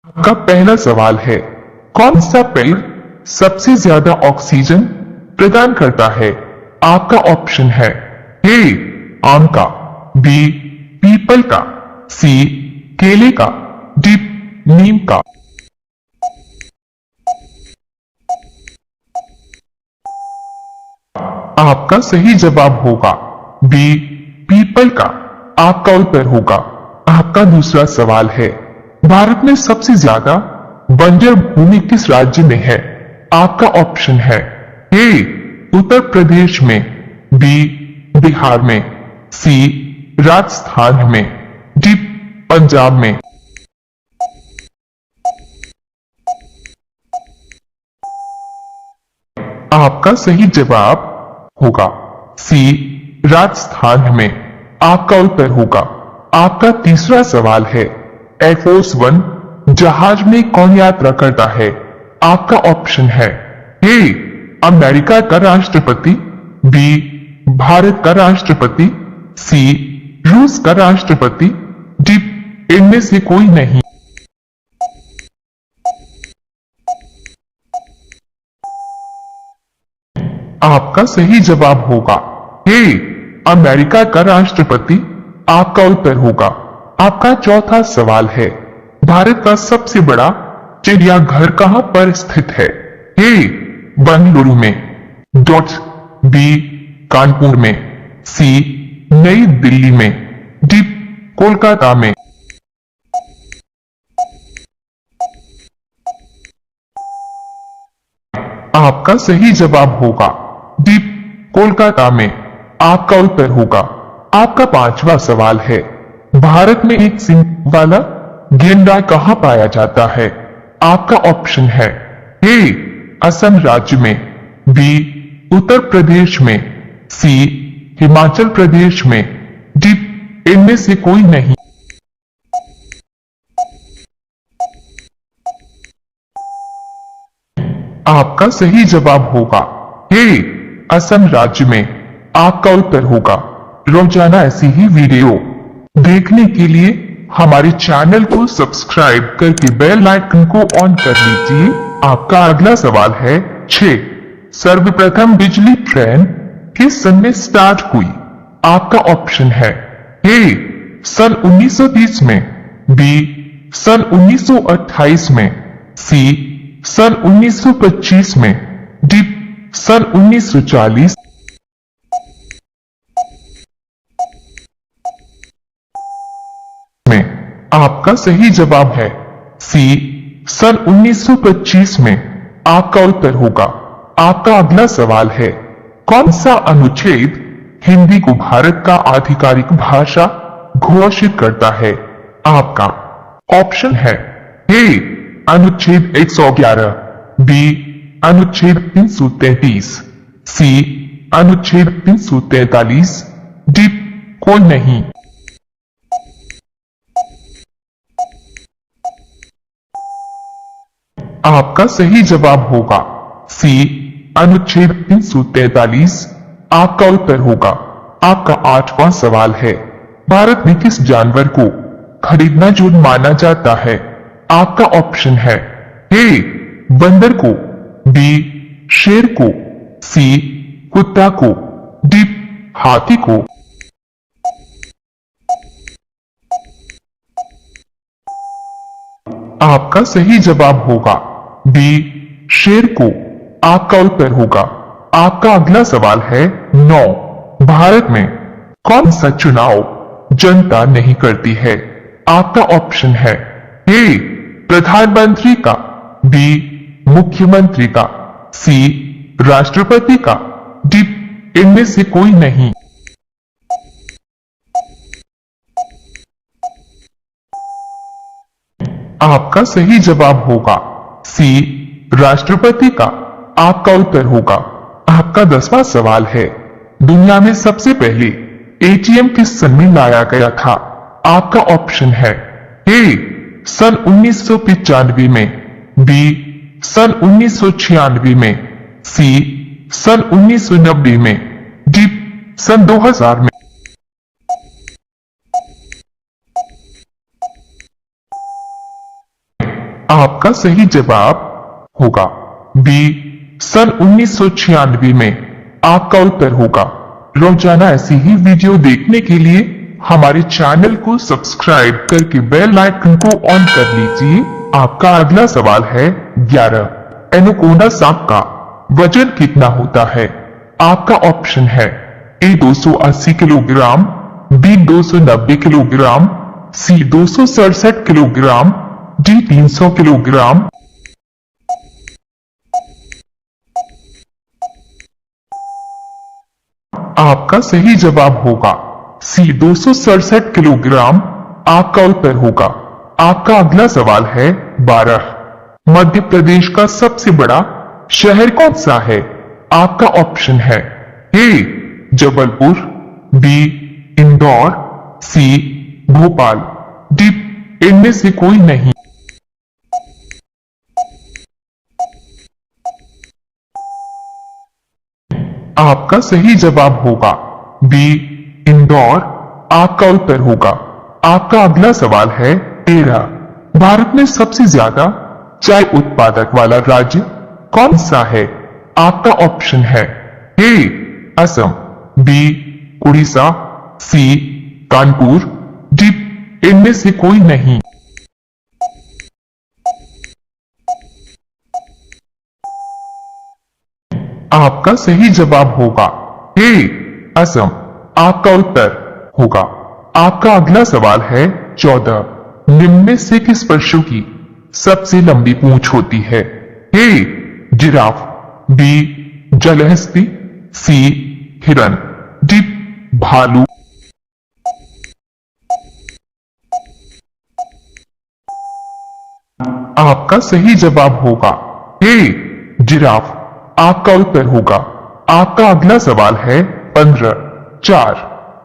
आपका पहला सवाल है, कौन सा पेड़ सबसे ज्यादा ऑक्सीजन प्रदान करता है? आपका ऑप्शन है ए आम का, बी पीपल का, सी केले का, डी नीम का। आपका सही जवाब होगा बी पीपल का। आपका उत्तर होगा। आपका दूसरा सवाल है, भारत में सबसे ज्यादा बंजर भूमि किस राज्य में है? आपका ऑप्शन है ए उत्तर प्रदेश में, बी बिहार में, सी राजस्थान में, डी पंजाब में। आपका सही जवाब होगा सी राजस्थान में। आपका उत्तर होगा। आपका तीसरा सवाल है, एयरफोर्स वन जहाज में कौन यात्रा करता है? आपका ऑप्शन है ए अमेरिका का राष्ट्रपति, बी भारत का राष्ट्रपति, सी रूस का राष्ट्रपति, डी इनमें से कोई नहीं। आपका सही जवाब होगा ए अमेरिका का राष्ट्रपति। आपका उत्तर होगा। आपका चौथा सवाल है, भारत का सबसे बड़ा चिड़ियाघर कहां पर स्थित है? ए बेंगलुरु में, डॉट बी कानपुर में, सी नई दिल्ली में, डी कोलकाता में। आपका सही जवाब होगा डी कोलकाता में। आपका उत्तर होगा। आपका पांचवा सवाल है, भारत में एक सिंग वाला गेंडा कहां पाया जाता है? आपका ऑप्शन है ए असम राज्य में, बी उत्तर प्रदेश में, सी हिमाचल प्रदेश में, डी इनमें से कोई नहीं। आपका सही जवाब होगा ए असम राज्य में। आपका उत्तर होगा। रोजाना ऐसी ही वीडियो देखने के लिए हमारे चैनल को सब्सक्राइब करके बेल आइकन को ऑन कर लीजिए। आपका अगला सवाल है 6, सर्वप्रथम बिजली ट्रेन किस सन में स्टार्ट हुई? आपका ऑप्शन है ए सन 1930 में, बी सन 1928 में, सी सन 1925 में, डी सन 1940। में आपका सही जवाब है सी सन 1925 में। आपका उत्तर होगा। आपका अगला सवाल है, कौन सा अनुच्छेद हिंदी को भारत का आधिकारिक भाषा घोषित करता है? आपका ऑप्शन है ए अनुच्छेद 111, बी अनुच्छेद 333, सी अनुच्छेद 343, डी कोई नहीं। आपका सही जवाब होगा सी अनुच्छेद 343। आपका उत्तर होगा। आपका आठवां सवाल है, भारत में किस जानवर को खरीदना जुर्म माना जाता है? आपका ऑप्शन है ए बंदर को, बी शेर को, सी कुत्ता को, डी हाथी को। आपका सही जवाब होगा बी शेर को। आपका उत्तर होगा। आपका अगला सवाल है 9, भारत में कौन सा चुनाव जनता नहीं करती है? आपका ऑप्शन है ए प्रधानमंत्री का, बी मुख्यमंत्री का, सी राष्ट्रपति का, डी इनमें से कोई नहीं। आपका सही जवाब होगा सी राष्ट्रपति का। आपका उत्तर होगा। आपका 10वां सवाल है, दुनिया में सबसे पहले एटीएम किस सन में लाया गया था? आपका ऑप्शन है ए सन 1995 में, बी सन 1996 में, सी सन 1990 में, डी सन 2000 में। आपका सही जवाब होगा बी। सन 1996 में। आपका उत्तर होगा। रोजाना ऐसी ही वीडियो देखने के लिए हमारे चैनल को सब्सक्राइब करके बेल आइकन को ऑन कर लीजिए। आपका अगला सवाल है 11। एनोकोंडा सांप का वजन कितना होता है? आपका ऑप्शन है ए 280 किलोग्राम, बी 290 किलोग्राम, सी 267 किलोग्राम, डी 300 किलोग्राम। आपका सही जवाब होगा सी 267 किलोग्राम। आपका उत्तर होगा। आपका अगला सवाल है 12। मध्य प्रदेश का सबसे बड़ा शहर कौन सा है? आपका ऑप्शन है ए जबलपुर, बी इंदौर, सी भोपाल, डी इनमें से कोई नहीं। आपका सही जवाब होगा बी इंदौर। आपका उत्तर होगा। आपका अगला सवाल है 13। भारत में सबसे ज्यादा चाय उत्पादक वाला राज्य कौन सा है? आपका ऑप्शन है ए असम, बी उड़ीसा, सी कानपुर, डी इनमें से कोई नहीं। आपका सही जवाब होगा ए असम। आपका उत्तर होगा। आपका अगला सवाल है 14। निम्न में से किस पशु की सबसे लंबी पूंछ होती है? ए जिराफ, बी जलहस्ती, सी हिरन, डी भालू। आपका सही जवाब होगा ए जिराफ। आपका उत्तर होगा। आपका अगला सवाल है 15। 4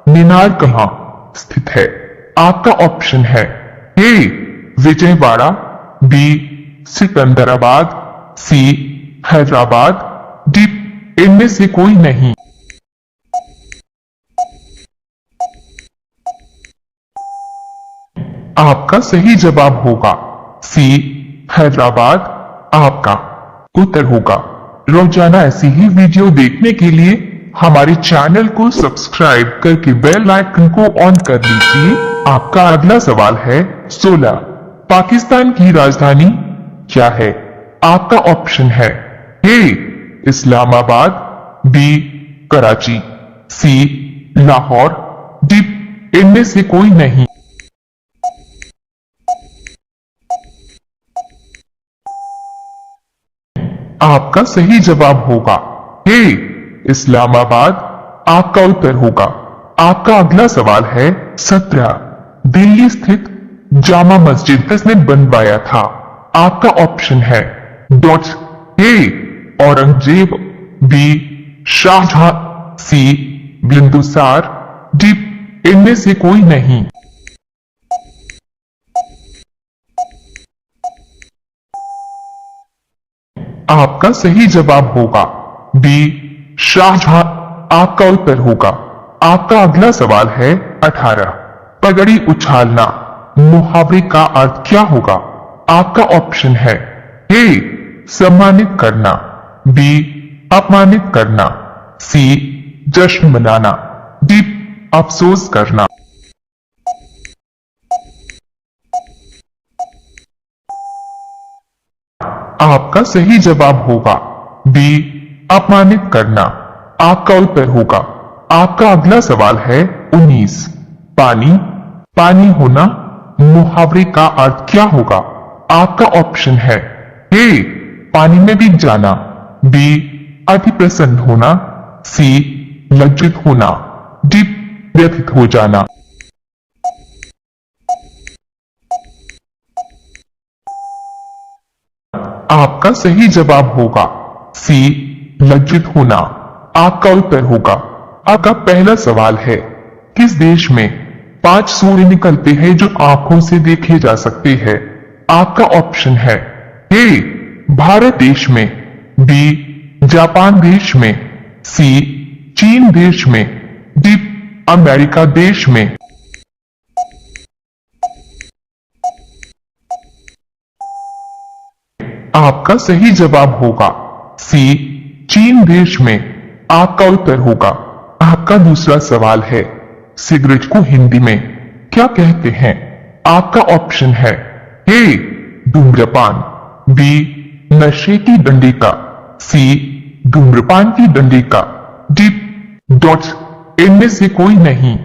मीनार कहां स्थित है? आपका ऑप्शन है ए विजयवाड़ा, बी सिकंदराबाद, सी हैदराबाद, डी इनमें से कोई नहीं। आपका सही जवाब होगा सी हैदराबाद। आपका उत्तर होगा। रोजाना ऐसी ही वीडियो देखने के लिए हमारे चैनल को सब्सक्राइब करके बेल आइकन को ऑन कर लीजिए। आपका अगला सवाल है 16। पाकिस्तान की राजधानी क्या है? आपका ऑप्शन है ए इस्लामाबाद, बी कराची, सी लाहौर, डी इनमें से कोई नहीं। आपका सही जवाब होगा ए इस्लामाबाद। आपका उत्तर होगा। आपका अगला सवाल है 17। दिल्ली स्थित जामा मस्जिद किसने बनवाया था? आपका ऑप्शन है dot A Aurangzeb, B Shahjahan, C Bindusar, D इनमें से कोई नहीं। आपका सही जवाब होगा बी शाहजहां। आपका उत्तर होगा। आपका अगला सवाल है 18। पगड़ी उछालना मुहावरे का अर्थ क्या होगा? आपका ऑप्शन है ए सम्मानित करना, बी अपमानित करना, सी जश्न मनाना, डी अफसोस करना। आपका सही जवाब होगा बी अपमानित करना। आपका उत्तर होगा। आपका अगला सवाल है 19। पानी होना मुहावरे का अर्थ क्या होगा? आपका ऑप्शन है ए पानी में भीग जाना, बी अति प्रसन्न होना, सी लज्जित होना, डी व्यथित हो जाना। आपका सही जवाब होगा सी लज्जित होना। आपका उत्तर होगा। आपका पहला सवाल है किस देश में 5 सूर्य निकलते हैं जो आंखों से देखे जा सकते हैं? आपका ऑप्शन है ए भारत देश में, बी जापान देश में, सी चीन देश में, डी अमेरिका देश में। आपका सही जवाब होगा सी, चीन देश में। आपका उत्तर होगा। आपका दूसरा सवाल है, सिगरेट को हिंदी में क्या कहते हैं? आपका ऑप्शन है ए, धूम्रपान, बी, नशे की डंडिका, सी, धूम्रपान की डंडिका, डी, डॉट्स। इनमें से कोई नहीं।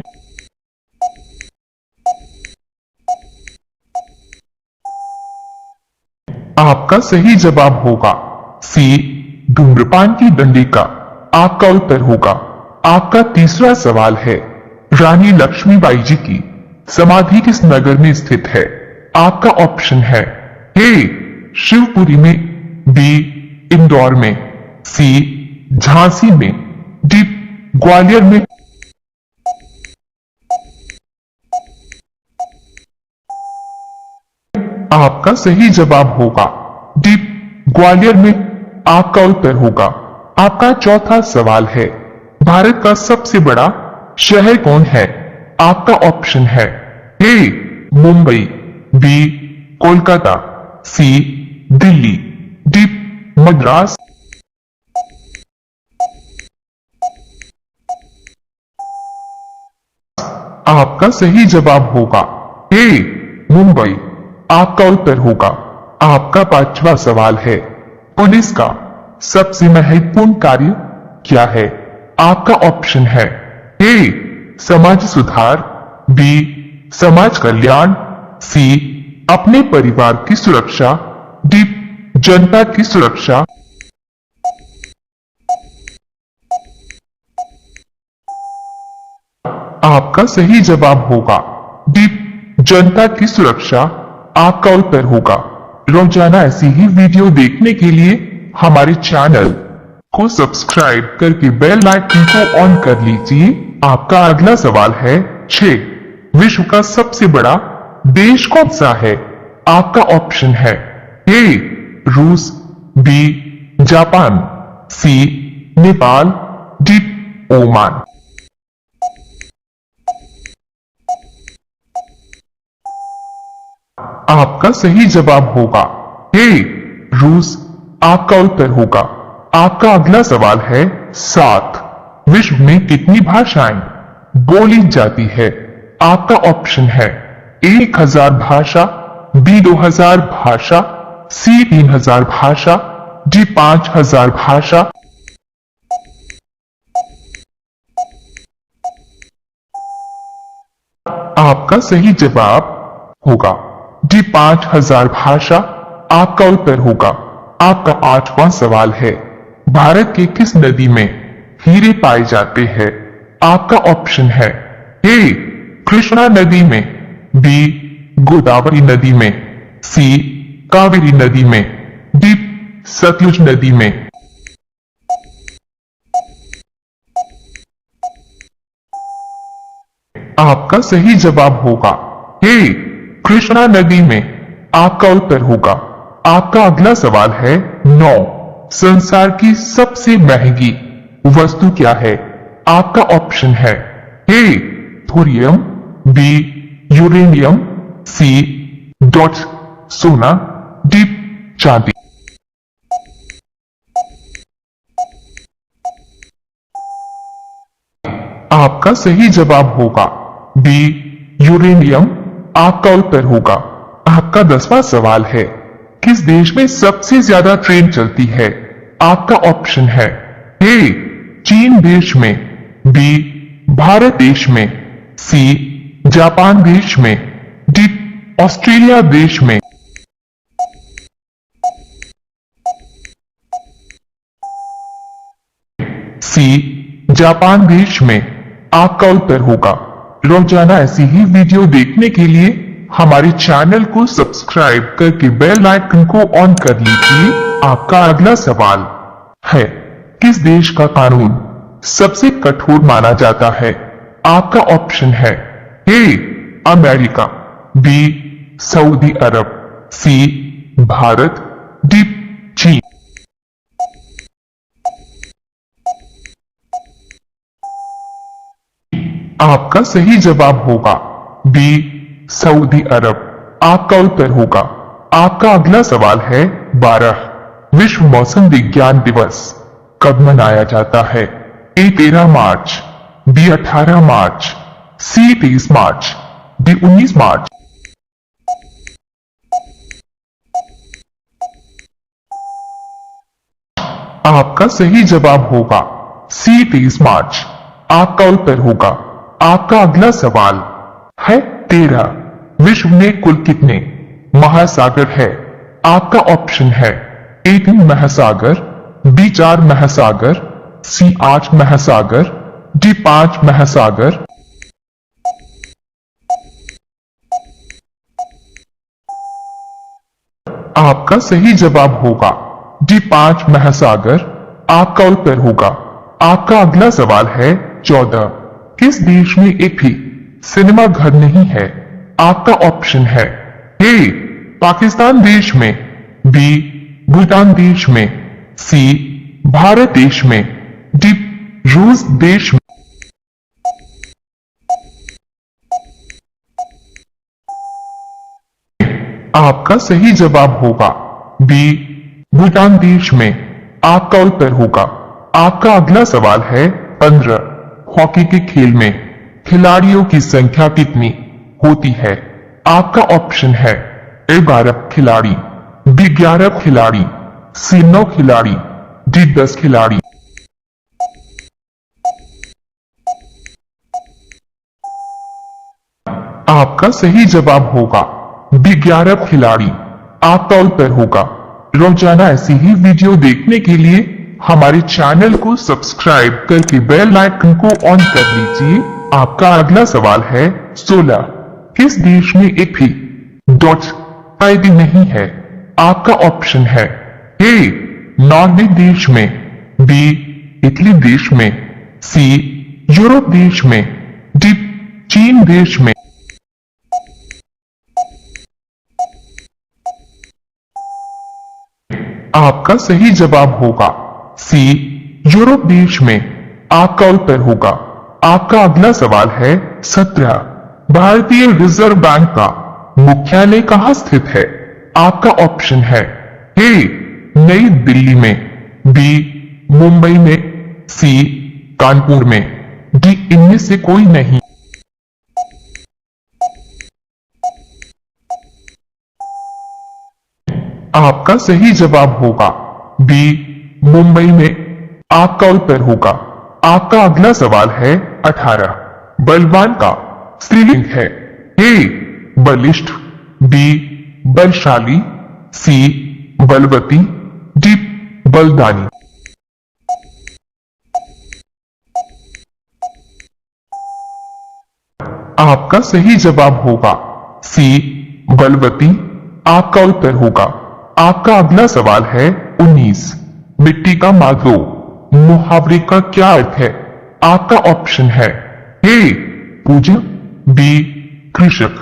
आपका सही जवाब होगा सी, धूम्रपान की डंडिका। आपका उत्तर होगा। आपका तीसरा सवाल है, रानी लक्ष्मीबाई जी की समाधि किस नगर में स्थित है? आपका ऑप्शन है ए, शिवपुरी में, बी, इंदौर में, सी, झांसी में, डी, ग्वालियर में। आपका सही जवाब होगा डी, ग्वालियर में। आपका उत्तर होगा। आपका चौथा सवाल है, भारत का सबसे बड़ा शहर कौन है? आपका ऑप्शन है ए, मुंबई, बी, कोलकाता, सी, दिल्ली, डी, मद्रास। आपका सही जवाब होगा ए, मुंबई। आपका उत्तर होगा। आपका पांचवा सवाल है, पुलिस का सबसे महत्वपूर्ण कार्य क्या है? आपका ऑप्शन है ए, समाज सुधार, बी, समाज कल्याण, सी, अपने परिवार की सुरक्षा, डी, जनता की सुरक्षा। आपका सही जवाब होगा डी, जनता की सुरक्षा। आपका उत्तर होगा। रोजाना ऐसी ही वीडियो देखने के लिए हमारे चैनल को सब्सक्राइब करके बेल आइकन को ऑन कर लीजिए। आपका अगला सवाल है 6, विश्व का सबसे बड़ा देश कौन सा है? आपका ऑप्शन है ए, रूस, बी, जापान, सी, नेपाल, डी, ओमान। आपका सही जवाब होगा ए, रूस। आपका उत्तर होगा। आपका अगला सवाल है 7, विश्व में कितनी भाषाएं बोली जाती है? आपका ऑप्शन है 1000 भाषा, बी 2000 भाषा, सी 3000 भाषा, डी 5000 भाषा। आपका सही जवाब होगा डी 5000 भाषा। आपका उत्तर होगा। आपका 8वां सवाल है, भारत के किस नदी में हीरे पाए जाते हैं? आपका ऑप्शन है ए, कृष्णा नदी में, बी, गोदावरी नदी में, सी, कावेरी नदी में, डी, सतलुज नदी में। आपका सही जवाब होगा ए, कृष्णा नदी में। आपका उत्तर होगा। आपका अगला सवाल है 9, संसार की सबसे महंगी वस्तु क्या है? आपका ऑप्शन है ए, थोरियम, बी, यूरेनियम, सी, डॉट्स, सोना, डी, चांदी। आपका सही जवाब होगा बी, यूरेनियम। आपका उत्तर होगा। आपका 10वां सवाल है, किस देश में सबसे ज्यादा ट्रेन चलती है? आपका ऑप्शन है ए, चीन देश में, बी, भारत देश में, सी, जापान देश में, डी, ऑस्ट्रेलिया देश में। सी, जापान देश में। आपका उत्तर होगा। रोजाना ऐसी ही वीडियो देखने के लिए हमारे चैनल को सब्सक्राइब करके बेल आइकन को ऑन कर लीजिए। आपका अगला सवाल है, किस देश का कानून सबसे कठोर माना जाता है? आपका ऑप्शन है ए, अमेरिका, बी, सऊदी अरब, सी, भारत, डी, चीन। आपका सही जवाब होगा बी, सऊदी अरब। आपका उत्तर होगा। आपका अगला सवाल है 12। विश्व मौसम विज्ञान दिवस कब मनाया जाता है? ए 13 मार्च, बी 18 मार्च, सी 23 मार्च, डी 19 मार्च। आपका सही जवाब होगा सी 23 मार्च। आपका उत्तर होगा। आपका अगला सवाल है 13। विश्व में कुल कितने महासागर है? आपका ऑप्शन है ए 3 महासागर, बी 4 महासागर, सी 8 महासागर, डी 5 महासागर। आपका सही जवाब होगा डी 5 महासागर। आपका उत्तर होगा। आपका अगला सवाल है 14। किस देश में एक भी सिनेमा घर नहीं है? आपका ऑप्शन है ए पाकिस्तान देश में, बी भूटान देश में, सी भारत देश में, डी रूस देश में। आपका सही जवाब होगा बी भूटान देश में। आपका उत्तर होगा। आपका अगला सवाल है 15। हॉकी के खेल में खिलाड़ियों की संख्या कितनी होती है? आपका ऑप्शन है ए 12 खिलाड़ी, बी 11 खिलाड़ी, सी 9 खिलाड़ी, डी 10 खिलाड़ी। आपका सही जवाब होगा बी 11 खिलाड़ी। आपका उत्तर होगा। रोजाना ऐसी ही वीडियो देखने के लिए हमारे चैनल को सब्सक्राइब करके बेल आइकन को ऑन कर लीजिए। आपका अगला सवाल है 16। किस देश में एक भी डॉट आईडी नहीं है? आपका ऑप्शन है ए नॉर्वे देश में, बी इटली देश में, सी यूरोप देश में, डी चीन देश में। आपका सही जवाब होगा सी यूरोप देश में। आपका उत्तर होगा। आपका अगला सवाल है 17। भारतीय रिजर्व बैंक का मुख्यालय कहां स्थित है? आपका ऑप्शन है ए नई दिल्ली में, बी मुंबई में, सी कानपुर में, डी इनमें से कोई नहीं। आपका सही जवाब होगा बी मुंबई में। आपका उत्तर होगा। आपका अगला सवाल है 18। बलवान का स्त्रीलिंग है? ए बलिष्ठ, बी बलशाली, सी बलवती, डी बलदानी। आपका सही जवाब होगा सी बलवती। आपका उत्तर होगा। आपका अगला सवाल है 19। मिट्टी का माधो मुहावरे का क्या अर्थ है? आपका ऑप्शन है ए पूज्य, बी कृषक,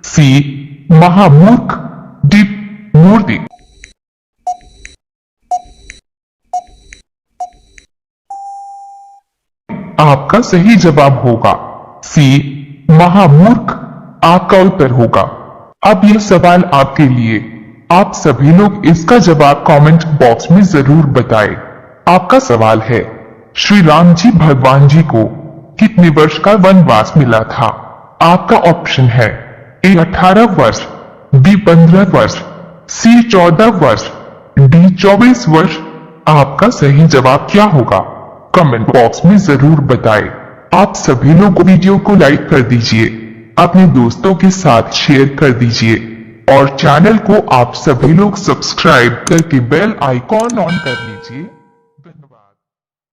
सी महामूर्ख, डी मूर्ति। आपका सही जवाब होगा सी महामूर्ख। आपका उत्तर होगा। अब यह सवाल आपके लिए। आप सभी लोग इसका जवाब कमेंट बॉक्स में जरूर बताएं। आपका सवाल है श्री राम जी भगवान जी को कितने वर्ष का वनवास मिला था? आपका ऑप्शन है ए 18 वर्ष, बी 15 वर्ष, सी 14 वर्ष, डी 24 वर्ष। आपका सही जवाब क्या होगा? कमेंट बॉक्स में जरूर बताएं। आप सभी लोग वीडियो को लाइक कर दीजिए, अपने दोस्तों के साथ शेयर कर दीजिए और चैनल को आप सभी लोग सब्सक्राइब करके बेल आइकॉन ऑन कर लीजिए।